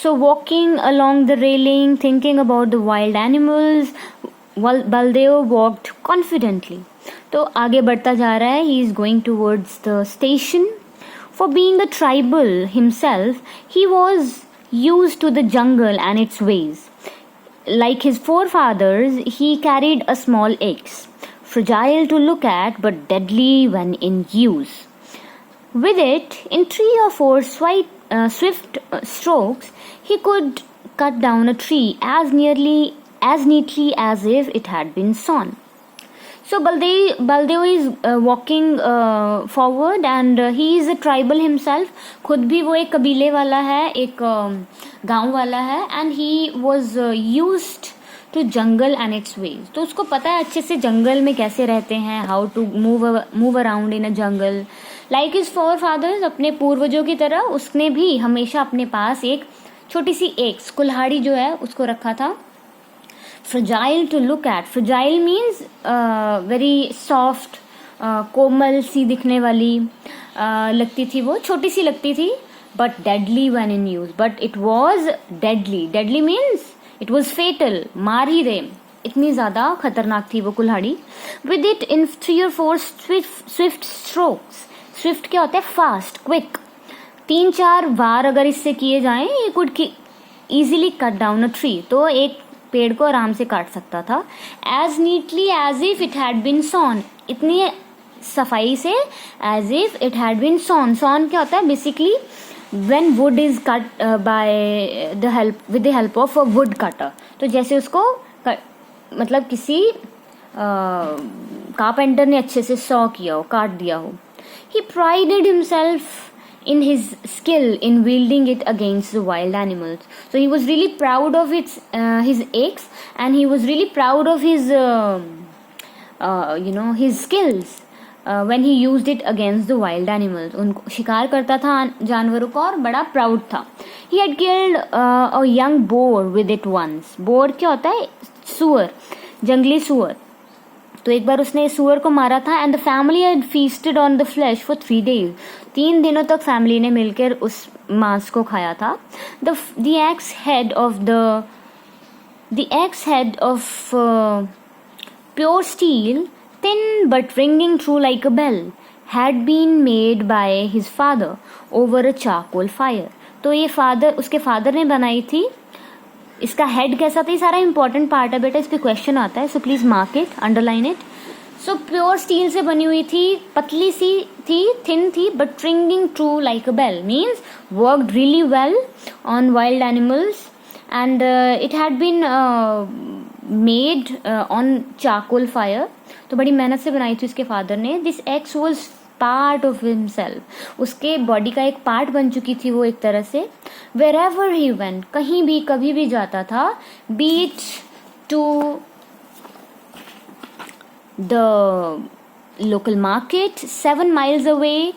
So walking along the railing, thinking about the wild animals, Baldev walked confidently. तो आगे बढ़ता जा रहा है. He is going towards the station. For being a tribal himself, he was used to the jungle and its ways. Like his forefathers, he carried a small axe, fragile to look at but deadly when in use. With it, in 3 or 4 swift strokes, he could cut down a tree as neatly as if it had been sawn. So Baldev is walking forward and he is a tribal himself. खुद भी वो एक कबीले वाला है, एक गांव वाला है, and he was used to jungle and its ways. तो उसको पता है अच्छे से जंगल में कैसे रहते हैं, how to move around in a jungle. Like his forefathers, अपने पूर्वजों की तरह उसने भी हमेशा अपने पास एक छोटी सी एक्स, कुल्हाड़ी जो है उसको रखा था. Fragile to look at. Fragile means very soft, कोमल सी दिखने वाली लगती थी, वो छोटी सी लगती थी. But deadly when in use. But it was deadly. Deadly means it was fatal. मार ही दे, इतनी ज़्यादा खतरनाक थी वो कुल्हाड़ी. With it in 3 or 4 swift strokes. Swift क्या होता है? Fast, quick. 3-4 वार अगर इससे किए जाएं, ये could easily cut down a tree. तो एक पेड़ को आराम से काट सकता था. As neatly as if it had been sawn. इतनी सफाई से as if it had been sawn. Sawn क्या होता है? Basically when wood is cut with the help of a wood cutter. तो जैसे उसको मतलब किसी कारपेंटर ने अच्छे से सॉ किया हो, काट दिया हो. He prided himself in his skill in wielding it against the wild animals. So he was really proud of his axe, and he was really proud of his his skills when he used it against the wild animals. उनको शिकार करता था जानवरों का और बड़ा proud था. He had killed a young boar with it once. Boar क्या होता है? सुअर, जंगली सुअर. तो एक बार उसने सुअर को मारा था. And the family had feasted on the flesh for 3 days. 3 दिनों तक फैमिली ने मिलकर उस मांस को खाया था. The axe head of pure steel, thin but ringing true like a bell, had been made by his father over a charcoal fire. तो ये उसके फादर ने बनाई थी. इसका हेड कैसा था? ये सारा इंपॉर्टेंट पार्ट है बेटा, इस पे क्वेश्चन आता है, so please mark it, underline it. So pure steel से बनी हुई थी, पतली सी थी, थिन थी, but ringing true like a bell. Means worked really well on wild animals and it had been made on charcoal fire. तो बड़ी मेहनत से बनाई थी उसके फादर ने. This axe was part of himself. उसके बॉडी का एक पार्ट बन चुकी थी वो एक तरह से. वेरेवर ही वेंट, कहीं भी कभी भी जाता था, beat to the local market 7 miles away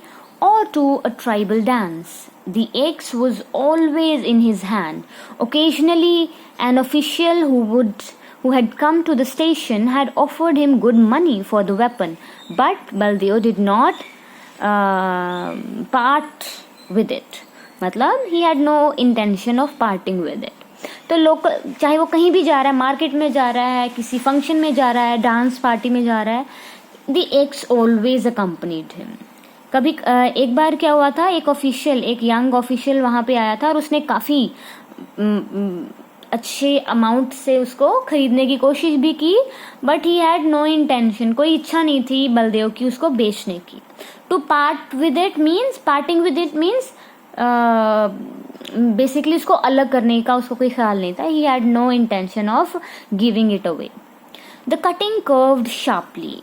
or to a tribal dance, the axe was always in his hand. Occasionally an official who had come to the station had offered him good money for the weapon, but Baldev did not part with it. मतलब he had no intention of parting with it. तो local, चाहे वो कहीं भी जा रहा है, market में जा रहा है, किसी फंक्शन में जा रहा है, डांस पार्टी में जा रहा है, the axe always accompanied him. कभी एक बार क्या हुआ था, एक यंग ऑफिशियल वहाँ पे आया था और उसने काफ़ी अच्छे अमाउंट से उसको खरीदने की कोशिश भी की, but he had no intention, कोई इच्छा नहीं थी बलदेव की उसको बेचने की. To part with it means, parting with it means basically उसको अलग करने का उसको कोई ख्याल नहीं था. He had no intention of giving it away. The cutting curved sharply.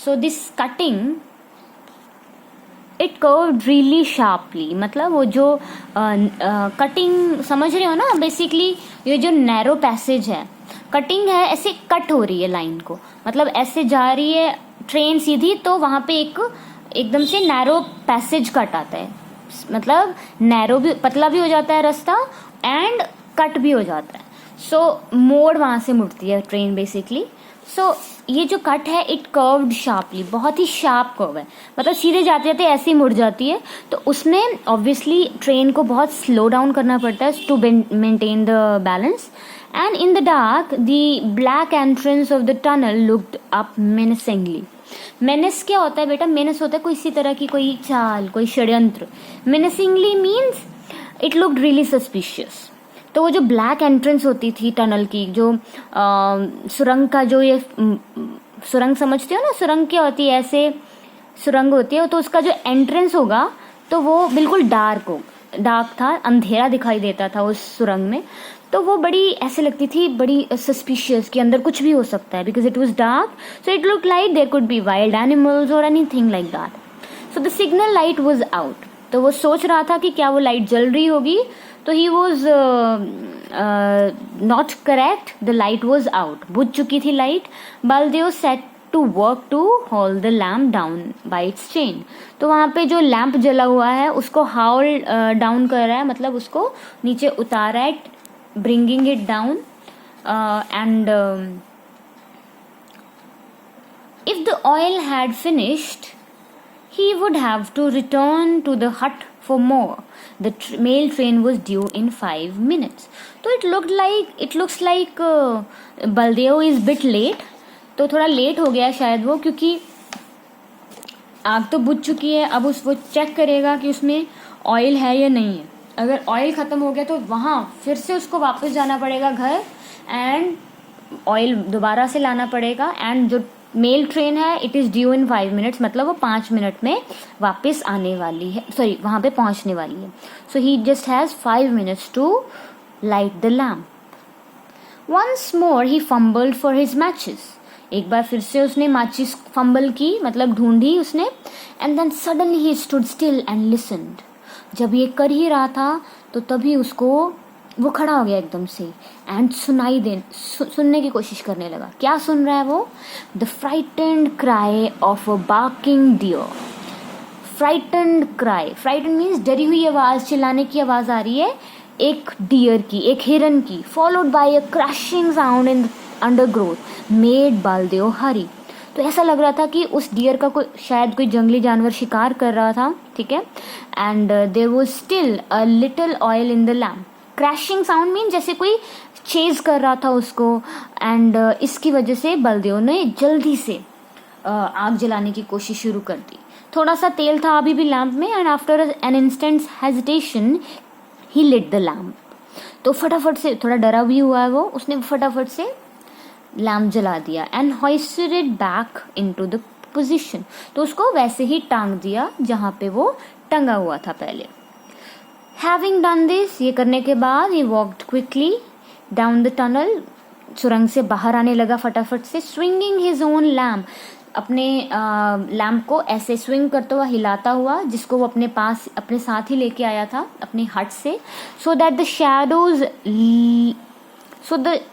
So this cutting, it curved really sharply. मतलब वो जो कटिंग समझ रहे हो ना, बेसिकली ये जो नैरो पैसेज है, कटिंग है, ऐसे कट हो रही है लाइन को, मतलब ऐसे जा रही है ट्रेन सीधी, तो वहाँ पे एकदम से नैरो पैसेज कट आता है. मतलब नैरो भी, पतला भी हो जाता है रास्ता एंड कट भी हो जाता है. सो मोड़ वहाँ से मुड़ती है ट्रेन बेसिकली. सो ये जो कट है इट कर्व्ड शार्पली, बहुत ही शार्प कर्व है, मतलब सीधे जाते जाते ऐसे ही मुड़ जाती है। तो उसमें ऑब्वियसली ट्रेन को बहुत स्लो डाउन करना पड़ता है to maintain the balance. And in the dark the black entrance of the tunnel looked up menacingly. Menace क्या होता है बेटा? मेनेस होता है कोई इसी तरह की कोई चाल, कोई षड्यंत्र। Menacingly means it looked really suspicious. तो वो जो ब्लैक एंट्रेंस होती थी टनल की, जो सुरंग का जो ये सुरंग समझते हो ना, सुरंग क्या होती है, ऐसे सुरंग होती है, तो उसका जो एंट्रेंस होगा तो वो बिल्कुल डार्क था, अंधेरा दिखाई देता था उस सुरंग में। तो वो बड़ी ऐसे लगती थी, बड़ी सस्पिशियस कि अंदर कुछ भी हो सकता है, because it was dark. So it look like there could be wild animals और anything like that. So the signal light was out. तो वो सोच रहा था कि क्या वो लाइट जल रही होगी, तो he was not correct, the light was out, बुझ चुकी थी light. Baldev set to work to hold the lamp down by its chain. तो वहाँ पे जो लैम्प जला हुआ है उसको हाउल डाउन कर रहा है, मतलब उसको नीचे उतार रहा है, bringing it down. And if the oil had finished he would have to return to the hut for more. The mail train was due in 5 minutes. So it looks like Baldev is bit late. तो थोड़ा late हो गया शायद वो, क्योंकि आग तो बुझ चुकी है। अब वो चेक करेगा कि उसमें ऑयल है या नहीं है। अगर ऑयल ख़त्म हो गया तो वहाँ फिर से उसको वापस जाना पड़ेगा घर, एंड ऑयल दोबारा से लाना पड़ेगा। एंड जो मेल ट्रेन है it is due in 5 minutes, मतलब वो 5 मिनट में वापस आने वाली है, सॉरी वहाँ पे पहुँचने वाली है। So he just has 5 minutes to light the lamp. Once more he fumbled for his matches. एक बार फिर से उसने माचिस फंबल की, मतलब ढूंढी उसने। And then suddenly he stood still and listened. जब ये कर ही रहा था तो तभी उसको वो खड़ा हो गया एकदम से, एंड सुनने की कोशिश करने लगा। क्या सुन रहा है वो? The frightened cry of a barking deer. Frightened cry, frightened means डरी हुई आवाज़, चिल्लाने की आवाज़ आ रही है एक डियर की, एक हिरन की। Followed by a crashing sound in undergrowth made Baldev hurry. तो ऐसा लग रहा था कि उस डियर का शायद कोई जंगली जानवर शिकार कर रहा था, ठीक है। And there was still a little oil in the lamp. Crashing sound mean जैसे कोई चेज कर रहा था उसको, एंड इसकी वजह से बलदेव ने जल्दी से आग जलाने की कोशिश शुरू कर दी। थोड़ा सा तेल था अभी भी लैम्प में, and after an instant's hesitation he lit the lamp. तो फटाफट से, थोड़ा डरा भी हुआ है वो, उसने फटाफट से लैम्प जला दिया। And hoisted it back into the position. तो उसको वैसे ही टांग दिया जहाँ पे वो टंगा हुआ था पहले। Having done this, ये करने के बाद he walked quickly down the tunnel, सुरंग से बाहर आने लगा फटाफट से, swinging his own lamp, अपने लैम्प को ऐसे स्विंग करता हुआ, हिलाता हुआ, जिसको वो अपने साथ ही लेके आया था अपने हट से। so the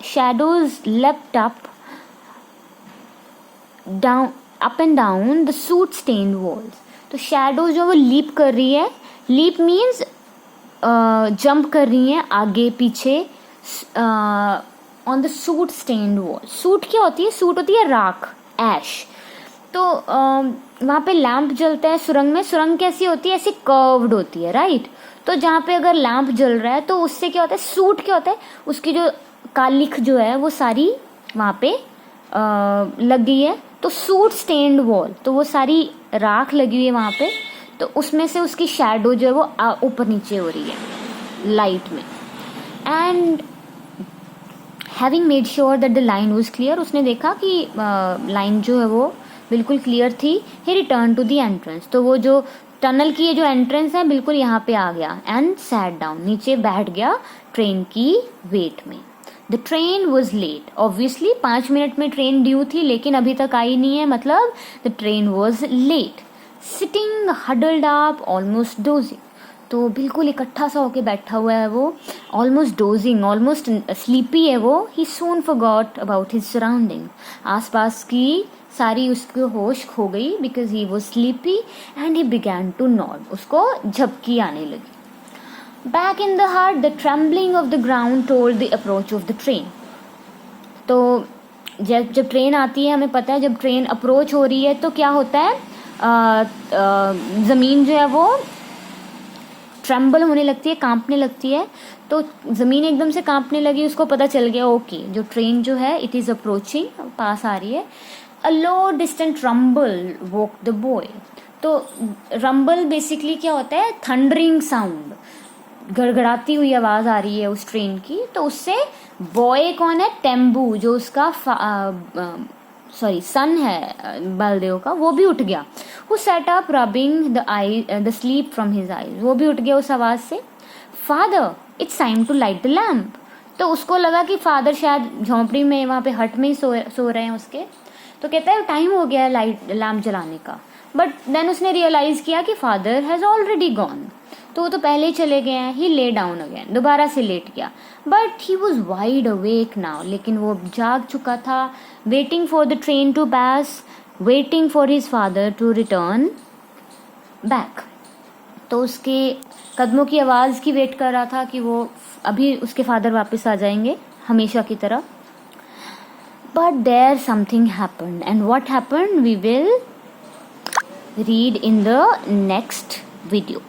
shadows leapt up and down the soot stained walls. तो shadows जो वो लीप कर रही है, लीप मीन्स जंप कर रही हैं आगे पीछे on the soot stained wall. Soot क्या होती है? सूट होती है राख, ऐश। तो वहाँ पे लैंप जलता है सुरंग में। सुरंग कैसी होती है? ऐसी कर्व्ड होती है, राइट। तो जहाँ पे अगर लैंप जल रहा है तो उससे क्या होता है? सूट क्या होता है? उसकी जो कालिख जो है वो सारी वहाँ पे लग गई है। तो सूट स्टेन्ड वॉल, तो वो सारी राख लगी हुई है वहाँ पे, तो उसमें से उसकी शैडो जो है वो ऊपर नीचे हो रही है लाइट में। And having made sure that the line was clear, उसने देखा कि लाइन जो है वो बिल्कुल क्लियर थी। ही रिटर्न टू द एंट्रेंस, तो वो जो टनल की जो एंट्रेंस है बिल्कुल यहाँ पे आ गया। एंड सैट डाउन, नीचे बैठ गया ट्रेन की वेट में। The train was late, obviously 5 minute में ट्रेन ड्यू थी, लेकिन अभी तक आई नहीं है, मतलब the train was late. Sitting huddled up almost dozing, तो बिल्कुल इकट्ठा सा होके बैठा हुआ है वो, ऑलमोस्ट डोजिंग, ऑलमोस्ट स्लीपी है वो। He soon forgot about his surrounding, आसपास की सारी उसकी होश खो गई, because he was sleepy and he began to nod, उसको झपकी आने लगी। Back in the heart the trembling of the ground told the approach of the train. तो जब जब ट्रेन आती है, हमें पता है जब ट्रेन अप्रोच हो रही है तो क्या होता है, ज़मीन जो है वो ट्रेम्बल होने लगती है, कांपने लगती है। तो ज़मीन एकदम से कांपने लगी, उसको पता चल गया ओके जो ट्रेन जो है इट इज़ अप्रोचिंग, पास आ रही है। A low distant rumble woke the boy. तो रंबल बेसिकली क्या होता है, थंडरिंग साउंड, गड़गड़ाती हुई आवाज़ आ रही है उस ट्रेन की। तो उससे बॉय कौन है, टेम्बू, जो उसका सन है बलदेव का, वो भी उठ गया। Who set up rubbing the sleep from his eyes, वो भी उठ गया उस आवाज़ से। Father it's time to light the lamp. तो उसको लगा कि फादर शायद झोंपड़ी में वहाँ पे हट में ही सो रहे हैं उसके। तो कहता है टाइम हो गया है लाइट लैम्प जलाने का। बट देन उसने रियलाइज़ किया कि फादर हैज़ ऑलरेडी गॉन, तो वो तो पहले ही चले गए हैं। ही ले डाउन अगेन, दोबारा से लेट गया। But he was wide awake now, लेकिन वो जाग चुका था। Waiting for the train to pass, waiting for his father to return back. तो उसके कदमों की आवाज़ की वेट कर रहा था कि वो अभी उसके फादर वापस आ जाएंगे हमेशा की तरह। But there something happened, and what happened we will read in the next video.